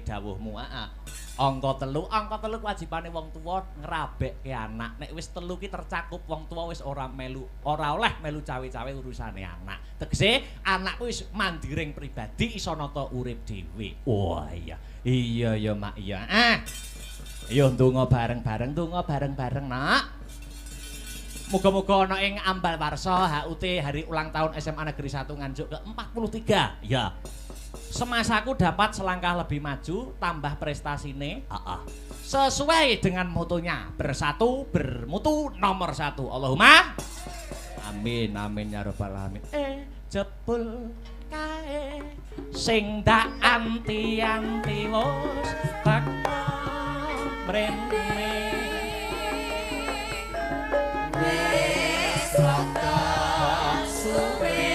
dawuhmu. Heeh. Angka telu kewajibane wong tuwa ngrabekke anak. Nek wis telu ki tercakup wong tuwa wis ora oleh melu cawe-cawe urusane anak. Tegese anakku wis mandiring pribadi iso nata urip dhewe. Wah iya. Iya ya Mak iya. Ayo ndonga bareng-bareng, Nak. Muga-muga ana ing ambal warsa HUT hari ulang tahun SMA Negeri 1 Nganjuk ke-43. Ya. Semasaku dapat selangkah lebih maju, tambah prestasine. Sesuai dengan mutunya, bersatu, bermutu, nomor 1. Allahumma amin, amin ya rabbal alamin. Jebul kae sing dak anti-anti wis teko mrene. Wis rada suwe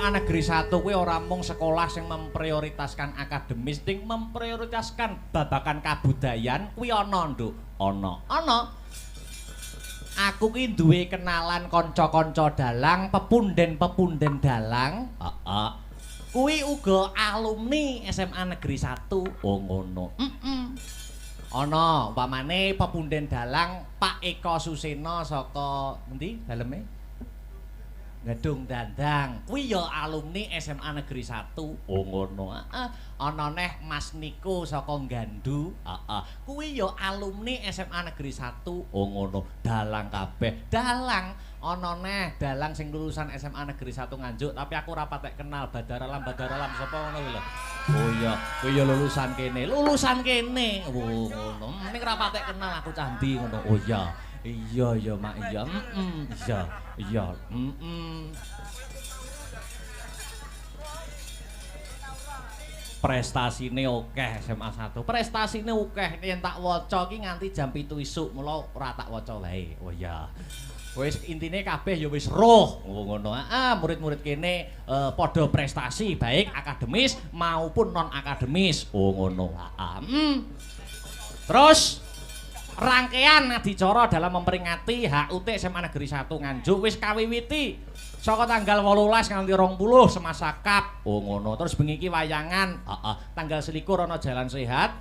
Negeri 1 kuwi ora mung sekolah sing memprioritaskan akademis, ning memprioritaskan babagan kabudayan kuwi ana, Nduk. Ana. Aku ki duwe kenalan kanca-kanca dalang, pepunden-pepunden dalang. Heeh. Kuwi uga alumni SMA Negeri 1. Oh ngono. Ana umpamane pepunden dalang Pak Eko Suseno saka endi daleme? Gedung Dandang. Kuwi ya alumni SMA Negeri 1. Oh ngono. Heeh. Ana neh Mas Niko saka Gandu. Heeh. Kuwi ya alumni SMA Negeri 1. Oh ngono. Dalang kabeh. Dalang. Ana neh dalang sing lulusan SMA Negeri 1 Nganjuk, tapi aku ora patek kenal Badaralam sapa ngono kuwi lho. Oh iya, kuwi ya lulusan kene. Lulusan kene. Oh ngono. Ning ora patek kenal aku candi ngono. Oh iya. Iya Mak iya. Iya. Prestasine akeh SMA 1. Prestasine akeh yen tak waca ki nganti jam 7 isuk, mula ora tak waca wae. Oh iya. Wis intine kabeh ya wis roh. Oh ngono. Murid-murid kene padha prestasi baik akademis maupun non akademis. Oh ngono. Terus rangkaian adicara dalam memperingati HUT SMA Negeri 1 Nganjuk wis kawiwiti saka tanggal 18 nganti 20 semasa kap. Oh ngono. Terus bengi iki wayangan. Tanggal 21 ana Jalan Sehat.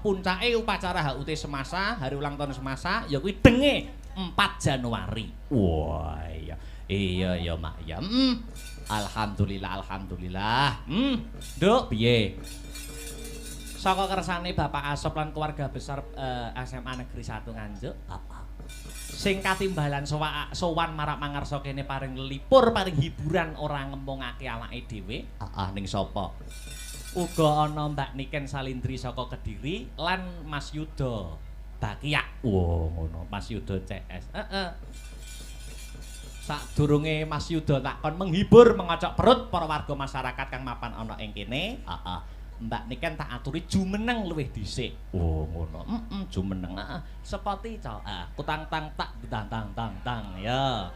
Puncake upacara HUT Semasa, hari ulang tahun Semasa ya kuwi denge 4 Januari. Wah iya. Iya Mak ya. Alhamdulillah. Nduk piye? Saka kersane Bapak Asop lan keluarga besar SMA Negeri 1 Nganjuk. Sing katimbalan sowan marak mangarsa kene paring lelipur, paring hiburan ora ngembongake awake dhewe. Ning sapa? Uga ana Mbak Niken Salindri saka Kediri lan Mas Yuda Bakiak. Wow, ngono. Mas Yuda CS. Sadurunge Mas Yuda takon menghibur mengocok perut para warga masyarakat kang mapan ana ing kene. Mbak Niken tak aturi jumeneng luwih dhisik. Oh, ngono. Jumeneng. Sepoti cok. Kutang tang tak tang ya.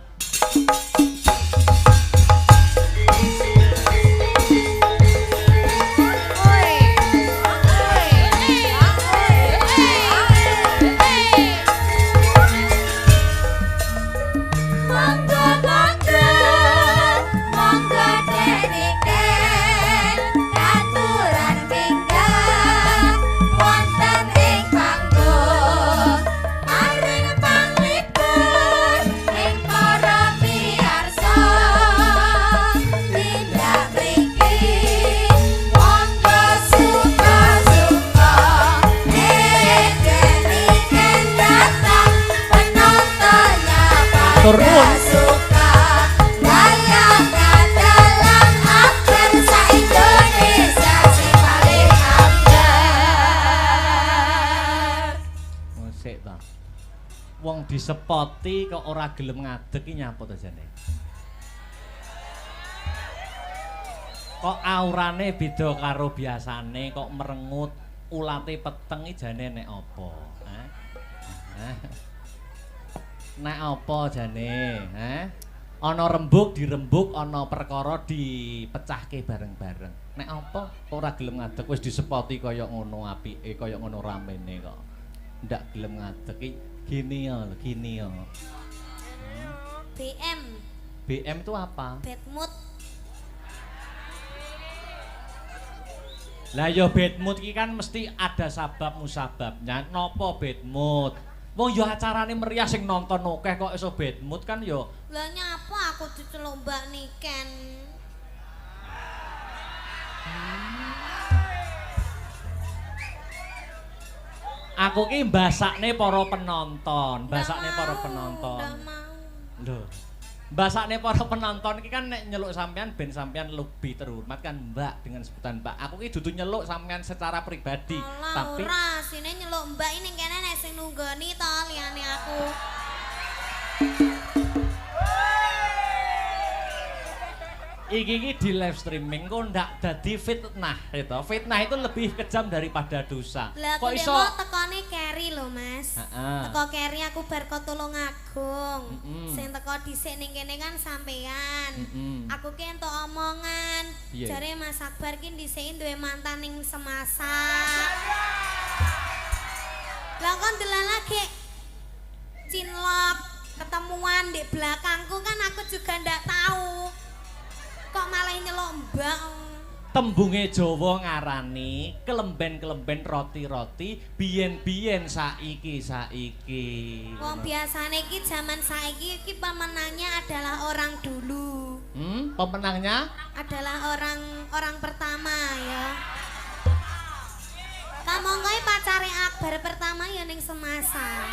Matur nuwun. Musik ta. Wong disepoti kok ora gelem ngadeg iki nyapa to jane? Kok aurane beda karo biasane, kok merengut, ulate peteng iki jane nek apa? Nek apa jane? Ana rembug dirembug, ana perkara dipecahke bareng-bareng. Nek apa ora gelem ngadeg wis disepoti kaya ngono apike, kaya ngono ramene kok. Ndak gelem ngadeg iki gini ya. BM. BM itu apa? Bad mood. Lah ya bad mood iki kan mesti ada sabab musababnya. Napa bad mood? Wong ya acarane meriah sing nonton akeh kok iso bad mood kan ya. Lah nyapa aku diceluk Mbak Niken. Aku ki mbasakne para penonton, mbasakne para penonton. Lho. Mbasakne para penonton iki kan nek nyeluk sampean ben sampean lebih terhormat kan Mbak dengan sebutan Mbak. Aku ki dudu nyeluk sampean secara pribadi, tapi ora sine nyeluk Mbak ini kene nek sing nunggoni to liyane aku. Iki di live streaming kok ndak dadi fitnah gitu. Fitnah itu lebih kejam daripada dosa. Kok iso tekone Kerry lho Mas. Teko Kerry aku bar tulung agung. Sing teko dhisik ning kene kan sampean. Aku ki entuk omongan. Jare Mas Akbar ki dhisik duwe mantan ning Semasa. Lah kon delan lagi cinlok ketemuan di belakangku kan aku juga ndak tahu. Kok malah nyelok mbak. Tembunge Jawa ngarani kelemben-kelemben roti-roti biyen-biyen saiki. Wong biasane iki zaman saiki iki pemenangnya adalah orang dulu. Pemenangnya adalah orang pertama ya. Kamu kowe pacare Akbar pertama ya ning Semasa.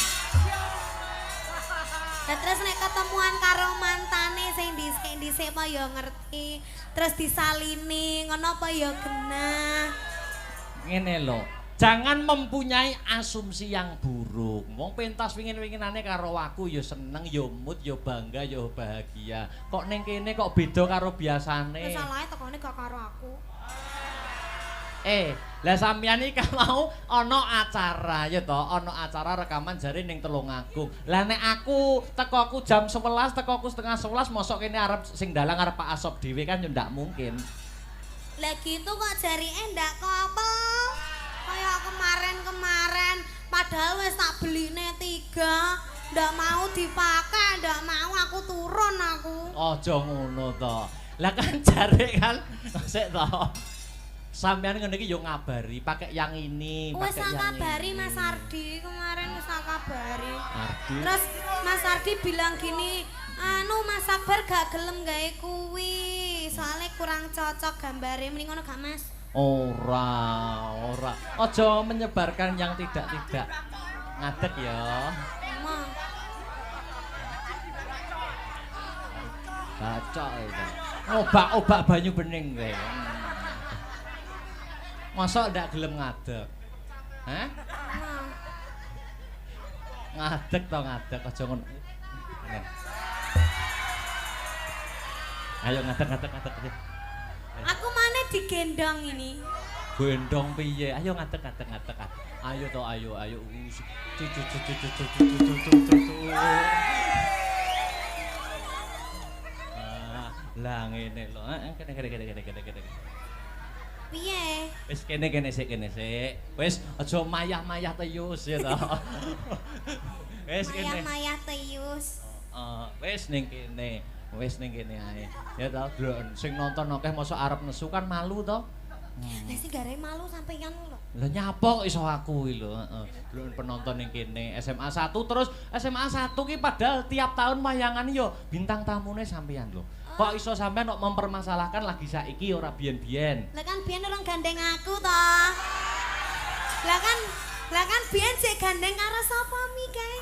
Terus nek ketemuan karo mantane sing dhisik apa ya ngerti, terus disalini ngono apa ya genah. Ngene lho, jangan mempunyai asumsi yang buruk. Wong pentas wingin-winginane karo aku ya seneng, ya mood, ya bangga, ya bahagia. Kok ning kene kok beda karo biasane? Wis salahe tekone gak karo aku. Lah sampeyan iki mau ana acara ya to, ana acara rekaman jare ning Tulungagung. Lah nek aku tekoku jam 11, tekoku setengah 11 mosok kene arep sing dalang arep Pak Asop dhewe kan ya ndak mungkin. Lah gitu kok jarine ndak kopel. Kayak kemarin padahal wis tak beline 3, ndak mau dipakai, ndak mau aku turun aku. Aja ngono to. Lah kan jare kan sik to. Sampeyan ngene iki yo ngabari, pakai yang ini, pakai yang ini. Wis ngabari Mas Ardi, kemarin wis ngabari. Ardi. Terus Mas Ardi bilang gini, anu Mas Akbar gak gelem gawe kuwi, soalnya kurang cocok gambare. Mending ngono gak Mas? Ora. Aja menyebarkan yang tidak-tidak. Ngadeg ya. Emang. Baca itu. Obak banyu bening kowe. Masa ndak gelem ngadeg? Hah? Ngadeg aja ngono. Ayo ngadeg. Aku mana digendong ini? Gendong piye? Ayo ngadeg. Ayo to, ayo. Lah ngene lho. Kene. Piye? Wis kene sik. Wis aja mayah-mayah teyus ya to. Wis kene. Mayah teyus. Wis ning kene. Ae. Ya to, Dron. Sing nonton akeh mosok arep nesu kan malu to. Lah sing gare malu sampeyan lho. Lah nyapa kok iso aku iki lho, heeh. Dron penonton ning kene SMA 1 terus SMA 1 ki padahal tiap tahun wayangan yo bintang tamune sampeyan lho. Kok iso sampean kok mempermasalahkan lagi saiki ora biyen-biyen? Lah kan biyen orang gandeng aku toh. Lah kan biyen sik gandeng karo sapa mi kae?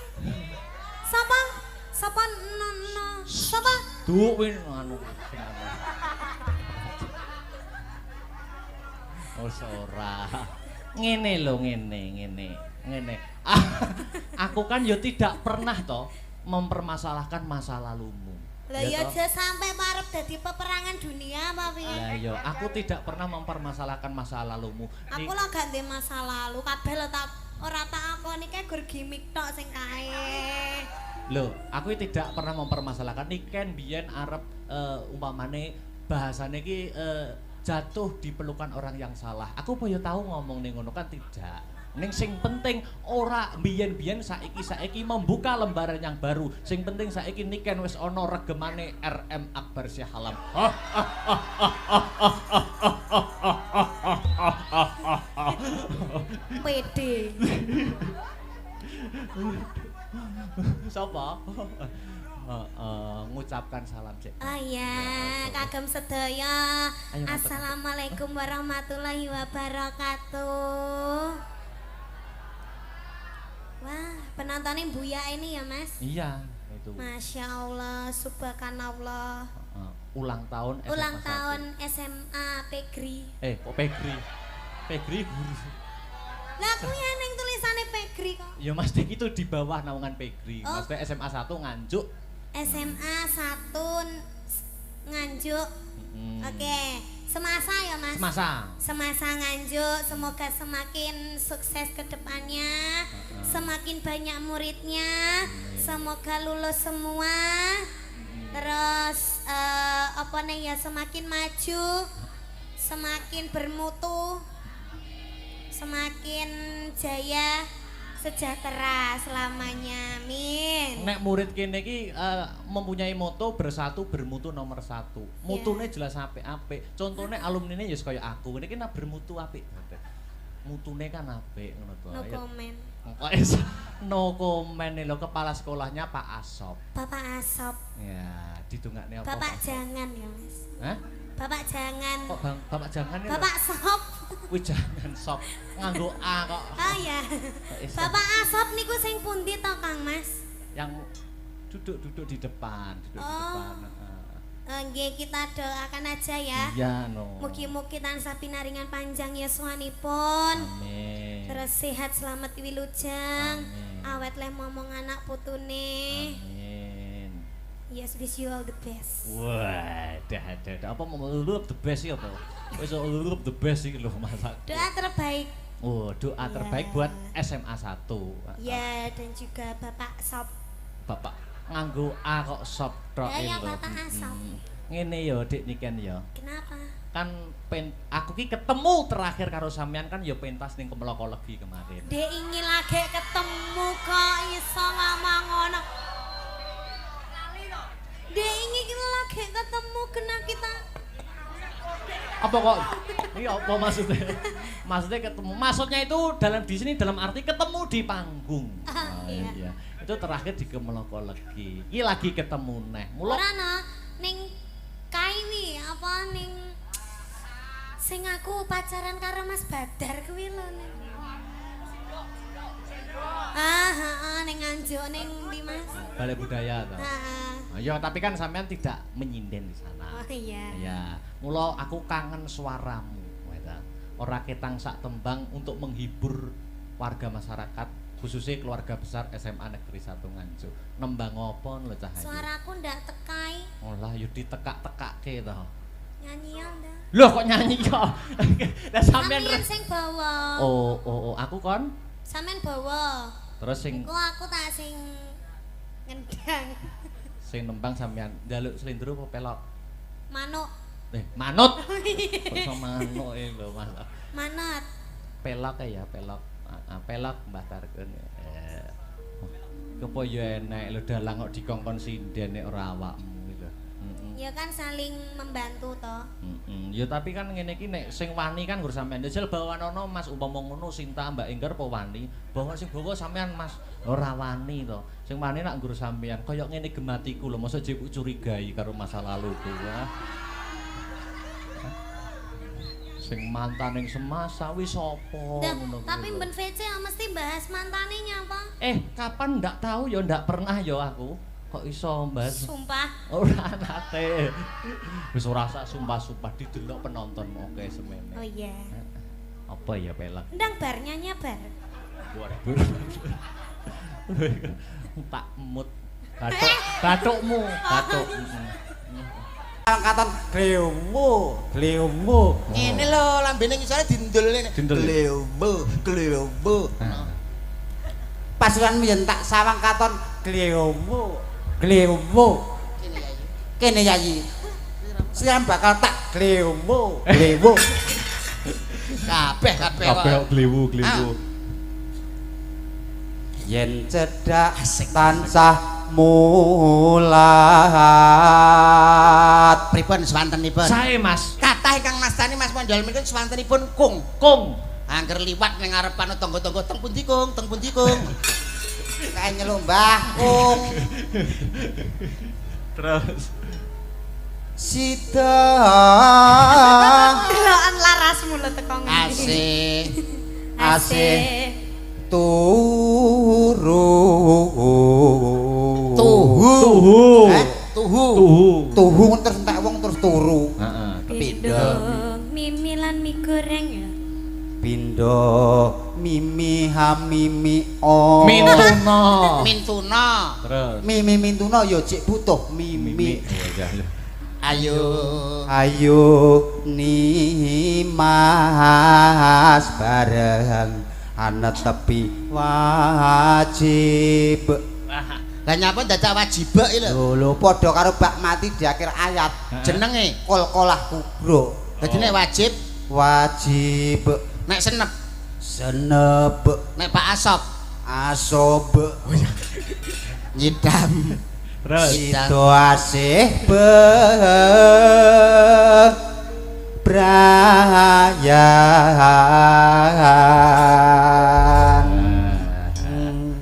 Sapa? Sapa? Duh win anu. Oh ora. Ngene lho, ngene. Aku kan yo tidak pernah toh mempermasalahkan masa lalumu. Lah ya aja sampai parep dadi peperangan dunia apa piye? Lah yo, aku tidak pernah mempermasalahkan masa lalumu. Aku lho gak ndek masa lalu, kabeh lho tak ora tak akoni kae gur gimmick tok sing kae. Loh, aku tidak pernah mempermasalahkan Niken biyen arep umpamane bahasane iki jatuh di pelukan orang yang salah. Aku apa ya tahu ngomong ning ngono kan tidak. Ning sing penting ora biyen-biyen saiki membuka lembaran yang baru. Sing penting saiki Niken wis ana regemane RM Akbar Syahalam. Pede. Sapa? Ngucapkan salam cek. Oh iya, kagem sedaya. Assalamualaikum warahmatullahi wabarakatuh. Wah, penontonnya Buya ini ya Mas? Iya, itu. Masya Allah, subhanallah. Ulang tahun SMA. Ulang tahun SMA Pegri. Kok Pegri? Pegri guru. Lah aku ya neng tulisannya Pegri kok. Ya Mas Dek itu di bawah naungan Pegri. Oh. Mas Dek SMA 1 Nganjuk. SMA 1 Nganjuk. Oke. Semasa ya Mas? Semasa Nganjuk, semoga semakin sukses ke depannya, semakin banyak muridnya, semoga lulus semua, terus apa nih ya, semakin maju, semakin bermutu, semakin jaya, sejahtera selamanya, amin. Nek murid kene iki mempunyai moto bersatu bermutu nomor 1. Mutune jelas apik-apik. Contone alumnine ya kaya aku. Niki nek bermutu apik. Mutune kan apik ngono to. No comment. No comment lho kepala sekolahnya Pak Asop. Bapak Asop. Ya, didongakne apa? Bapak jangan ya, Mas. Hah? Bapak jangan. Kok Bapak jangan ya? Bapak Sop. Wih jangan sop. Nganggo A kok. Oh ya. Bapak Asop niku sing pundi to, Kang Mas? Yang duduk di depan, di depan. Nggih, kita doakan aja ya. Iya, no. Mugi-mugi tansah pinaringan panjang yuswanipun. Amin. Terus sehat selamat wilujeng. Amin. Awet leh momong anak putune. Amin. Yes, wish you all the best. Wah, dah. Apa mau lulup the best sih apa? Wis lulup the best sih lho masak. Doa terbaik. Oh, doa terbaik buat SMA 1. Ya, dan juga Bapak Sop. Bapak nganggo A kok sop tok Ya, Bapak Asop. Ngene ya, Dik Niken ya. Kenapa? Kan aku ki ketemu terakhir karo sampean kan ya pentas ning Kemlokologi kemarin. Dek ingin lagi ketemu kok iso ngomong ngono. Dek ingin lagi ketemu kena kita. Apa kok? Ini apa maksudnya? Maksudnya ketemu. Maksudnya itu di sini dalam arti ketemu di panggung. Iya. Itu terakhir di Kemlokologi. Iki lagi ketemu neh. Ora no, ning Kaiwi apa ning sing aku pacaran karo Mas Badar kuwi lho ning. Ning Nganjuk ning ndi Mas? Balai Budaya toh. Heeh. Ya, tapi kan sampean tidak menyinden di sana. Oh iya. Ya, mula aku kangen suaramu, weta. Ora ketang sak tembang untuk menghibur warga masyarakat, khususnya keluarga besar SMA Negeri 1 Nganjuk. Nembang apa lho Cah Ayu? Suaraku ndak tekai. Olah yo ditekak-tekake to. Nyanyi ya ndak? Loh kok nyanyi kok? Lah sampean sing bawa. Oh, aku kon. Sampean bawa. Terus sing aku tak sing ngendang. Sing nembang sampean njaluk slendro apa pelok? Manuk. Manut. Kok manuk lho Mas. Manut. Pelok ya, pelok. Pelok Mbah Tarkun. Kepo yo enek lho dalang kok dikongkon sinden nek ora awakmu lho. Ya kan saling membantu toh. Ya tapi kan ngene iki nek sing wani kan nggur sampean. Jel bawanono Mas umpama ngono Sinta Mbak Engger apa wani? Bawa sing bawa sampean Mas ora wani to. Sing wani nak nggur sampean kaya ngene gematiku lho, mosok jebuk curigai karo masa laluku ya. Sing mantan yang semasa wis sapa ngono. Tapi Ben VC mesti bahas mantane nyapa? Kapan ndak tahu ya ndak pernah ya aku. Kok iso bahas? Sumpah. Ora nate. Wis ora sak sumpah-sumpah didelok penonton oke semene. Oh iya. Apa ya pelak? Ndang bar nyanyi bar. Tak mut. Batukmu, batuk. Angkatan gleumu. Ngene lho lambene ngisore dindulne. Gleumu. Pasukan mbiyen tak sawang katon gleumu. Kene yayi. Siam bakal tak gleumu. Kabeh gleumu. Yen cedhak tansah mulat pripun swantenipun sae Mas kathah ingkang nastani Mas Mondol menika swantenipun kung angger liwat ning ngarepan tangga-tangga teng pundi kung kae nyeluk Mbah kung terus sida delokan larasmu lho teko ngene asih tuhu terus entek wong terus turu. Heeh. Pindho mimi lan mie goreng ya. Pindho mimi hamimi o. Mintuna. Terus Mintuna ya cek butuh mimi. Ayo ni Mas bareng ana tepi wajib. Lah nyapa dadak wajib iki lho. Lho padha karo bak mati di akhir ayat. Jenenge Qalqalah Kubra. Dadi nek wajib. Nek senep. Nek Pak asob nyidam Terus itu asih bebrayan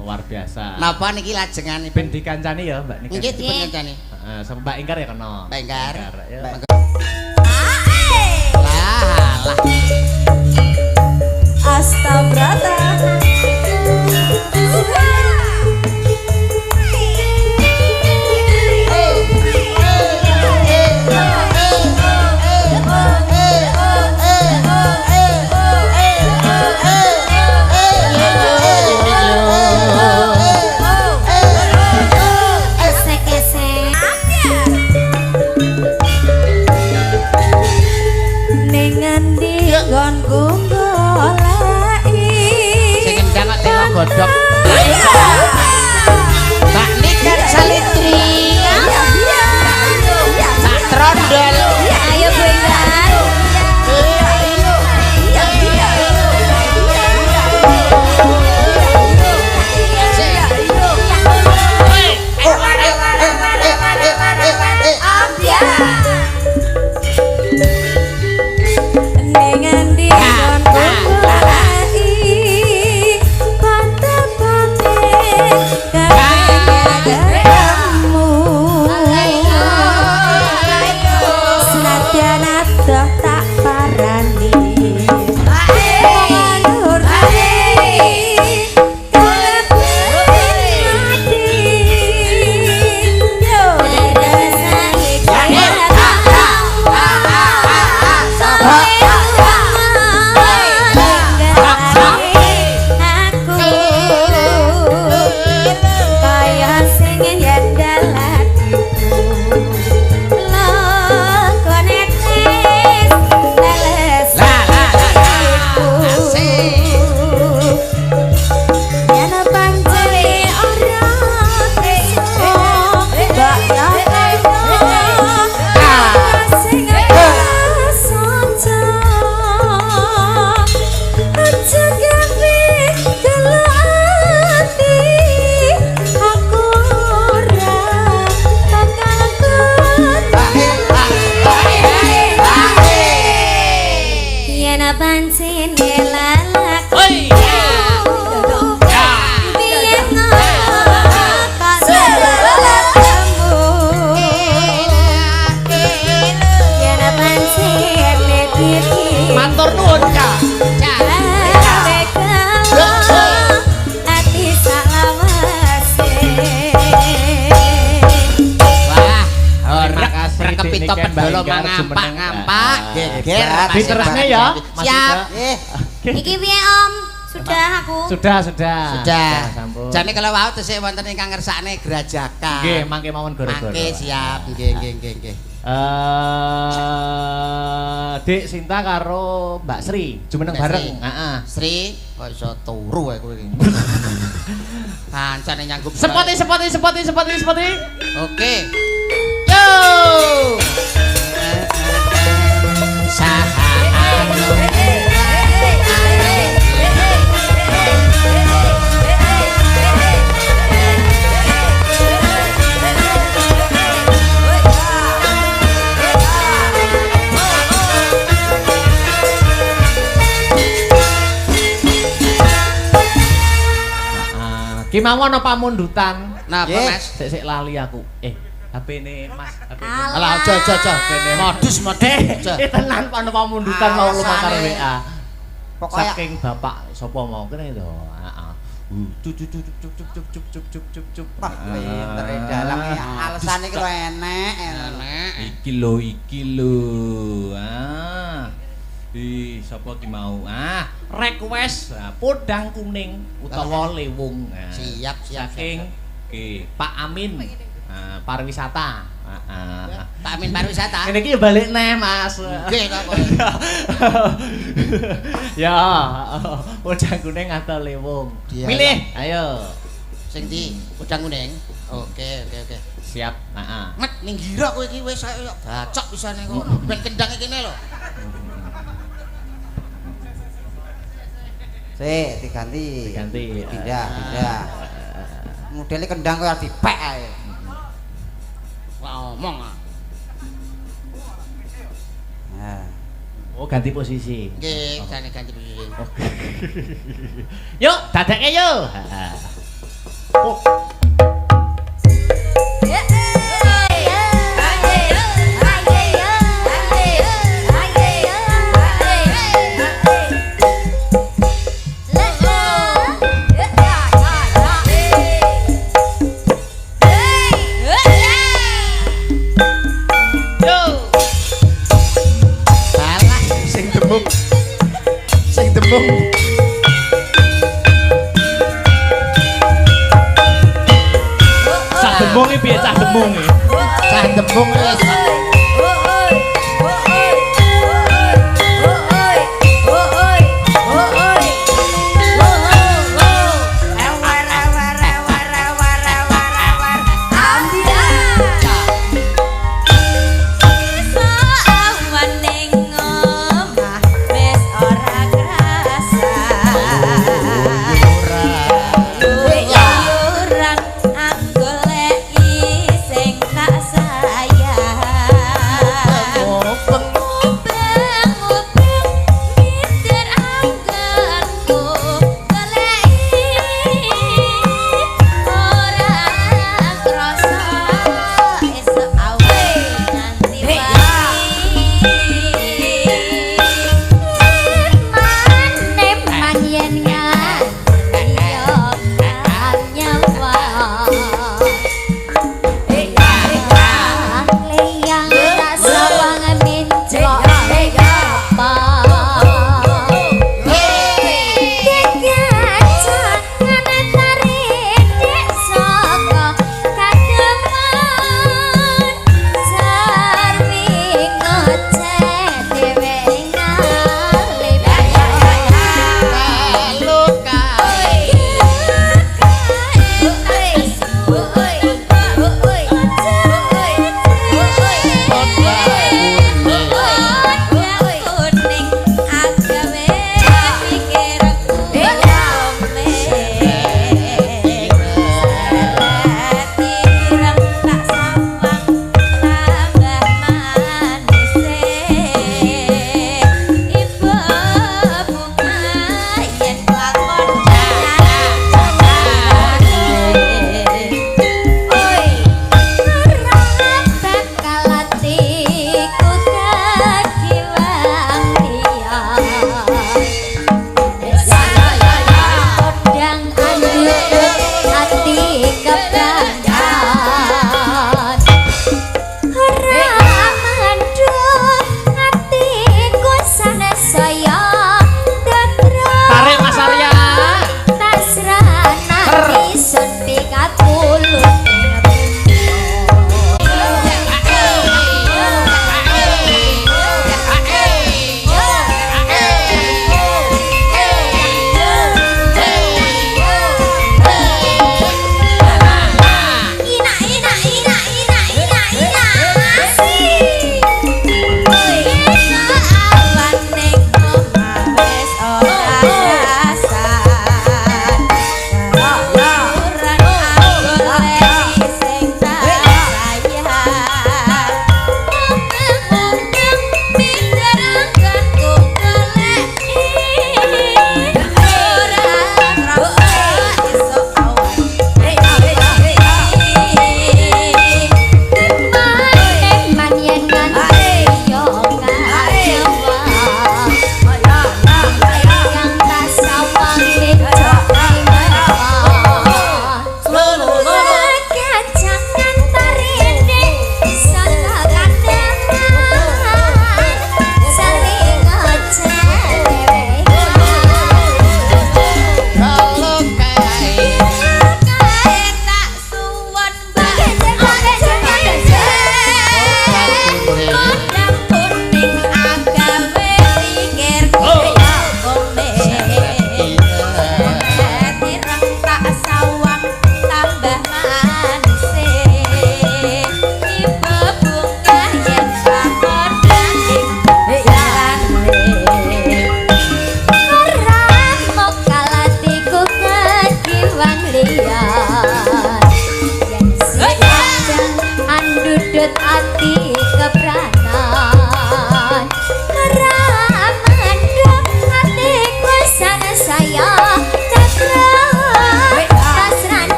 luar biasa. napa niki lajenganipun Ben dikancani ya Mbak Nika. nggih dipun kancani Heeh, sama Mbak Ingkar ya kena. Mbak Ingkar. Ya. lah Astabrata. godhog Mbak Niken Salitri sak trondol ayo Bu Ingkar matur nuwun Cak kepito pendolo ngampak geger diterusne ya siap iki piye Om sudah aku sudah sampun jane kalau wau tesih wonten ingkang ngersakne grajakan nggih mangke mawon gara-gara mangke siap nggih Dik Sinta karo Mbak Sri jumeneng bareng heeh Sri kok iso turu kowe iki kancane nyanggup sepoti oke yo Ki mawon apa mundutan? Napa Mas? Sik lali aku. HP-ne Mas, HP-ne. Alah aja. Modus. Tenan apa mundutan mau lumakar WA. Pokoke saking bapak sapa mau kene to. Heeh. Cup. Pinter dalang alasane iki lho enek. Iki lho. Sapa ki mau? Request podang kuning utawa lewung. Siap. Saking Pak Amin. Pariwisata. Pak Amin pariwisata. Ngene iki ya balik neh, Mas. Nggih kok. Ya, podang kuning atau lewung. Milih, ayo. Sing ndi? Podang kuning. Oke. Siap. Met ning gira kowe iki wis bacok pisane kok. Ben kendang kene lho. Sik diganti. Pindah. Modele kendang kok dipek ae. Ngomong ah. Nah. Oh, ganti posisi. Nggih, jane ganti posisi. Oke. Yuk, dadekke yuk. Heeh. Oh. Sing demung. Cah demung iki piye cah demung iki? Cah demung wis. Sayang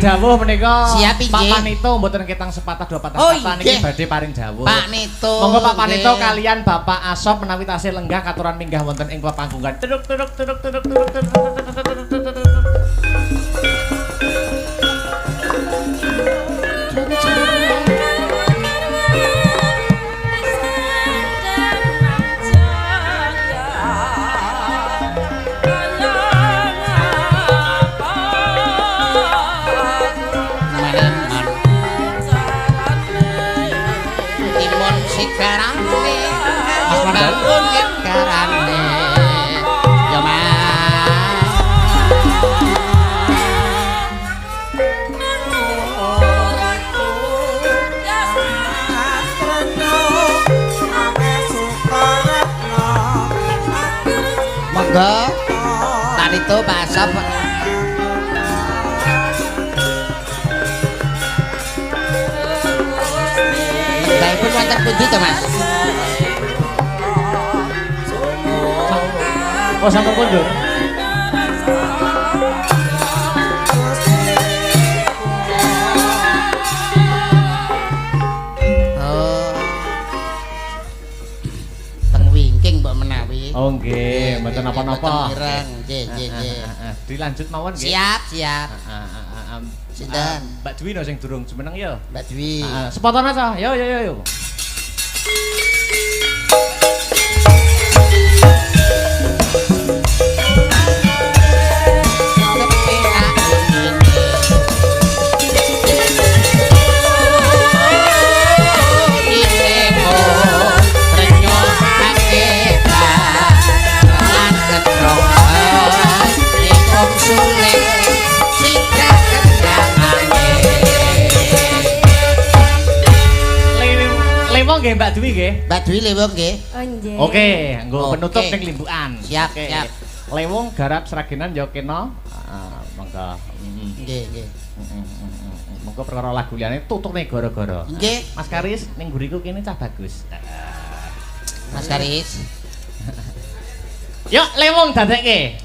dawuh menika Siap, Pak inggih. Panito mboten ketang sepatah dua patah Oh, kata niki inggih. badhe paring dawuh. Pak Nito. Monggo Pak Panito nggih. kalian Bapak Asop menawi tasih lenggah katuran minggah wonten ing panggungan. Tuduk tuduk tuduk tuduk tuduk tuduk. Timun sigarane bangun sigarane ya mas monggo Panito Pak Asop Baikpun wonten pundi to Mas? Oh sampun kondur. Oh. Teng wingking mbok menawi. Oh nggih, mboten napa-napa. Ireng, nggih, nggih, nggih. Dilanjut mawon nggih. Siap, siap. Sinten? Mbak Dwi no sing durung jumeneng ya. Mbak Dwi. Sepotong aja. Yo yo yo yo. Lewo nggih Mbak Dwi nggih. Mbak Dwi lewo nggih. Oh nggih. Oke, nggo Oke. penutup ning limbukan. Siap, Oke. siap. Lewung garap seragenan ya kena. Monggo. Nggih, nggih. Monggo perkara lagu liyane tutukne gara-gara. Nggih. Mas Karis ning mburiku kene cah bagus. Mas Karis. Yuk lewung dadekke.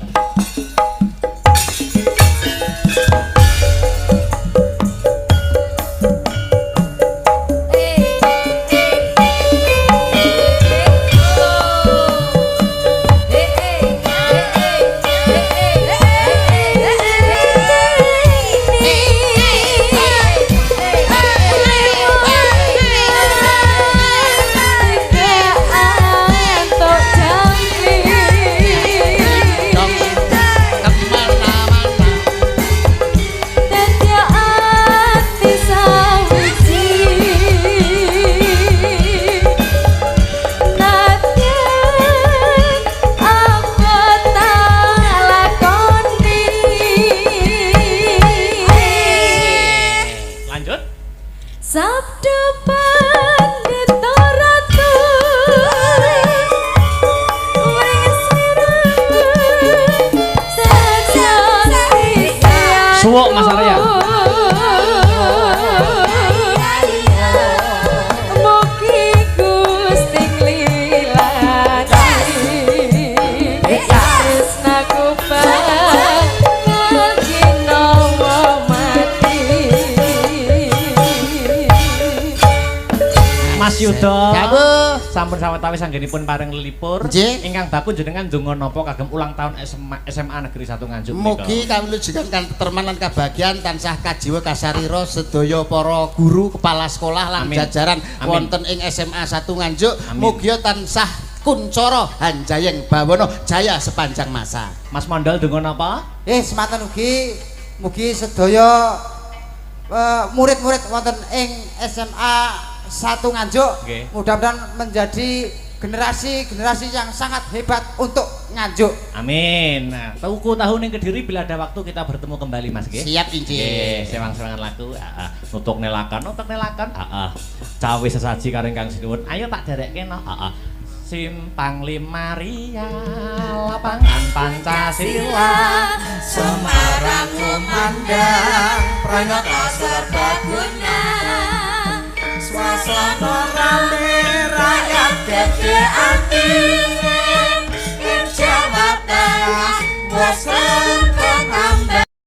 Sabda pandita ratu wis Suwuk Mas Arya. Mugi Gusti nglilani tresnaku pangina mati. Mas Yuda. Dawuh. Sampun sawetawis anggenipun paring lelipur. Nggih. Ingkang bakun jenengan ndonga napa kagem ulang tahun SMA Negeri 1 Nganjuk menika. Mugi kawlujugan katerman lan kabahagiaan tansah kajiwa kasarira sedaya para guru, kepala sekolah lan Amin. jajaran Amin. wonten ing SMA 1 Nganjuk. Amin. Mugi tansah kuncara hanjayeng bawana jaya sepanjang masa. Mas Mondol ndonga napa? Semanten ugi mugi sedaya murid-murid wonten ing SMA 1 Nganjuk Nggih. mudah-mudahan menjadi generasi yang sangat hebat untuk Nganjuk. Amin. Nah, tuku tahun yang Kediri bila ada waktu kita bertemu kembali Mas nggih. Siap injih. Sewang-sewangan lagu. Nutuk nelakan. Cawe sesaji karo Kang Sinuwun. Ayo tak derekke no. Simpang 5 Ria lapangan Pancasila Semarang kumandang pranyata serbaguna swasana rame rakyat gede ati ing Jawa Tengah bosen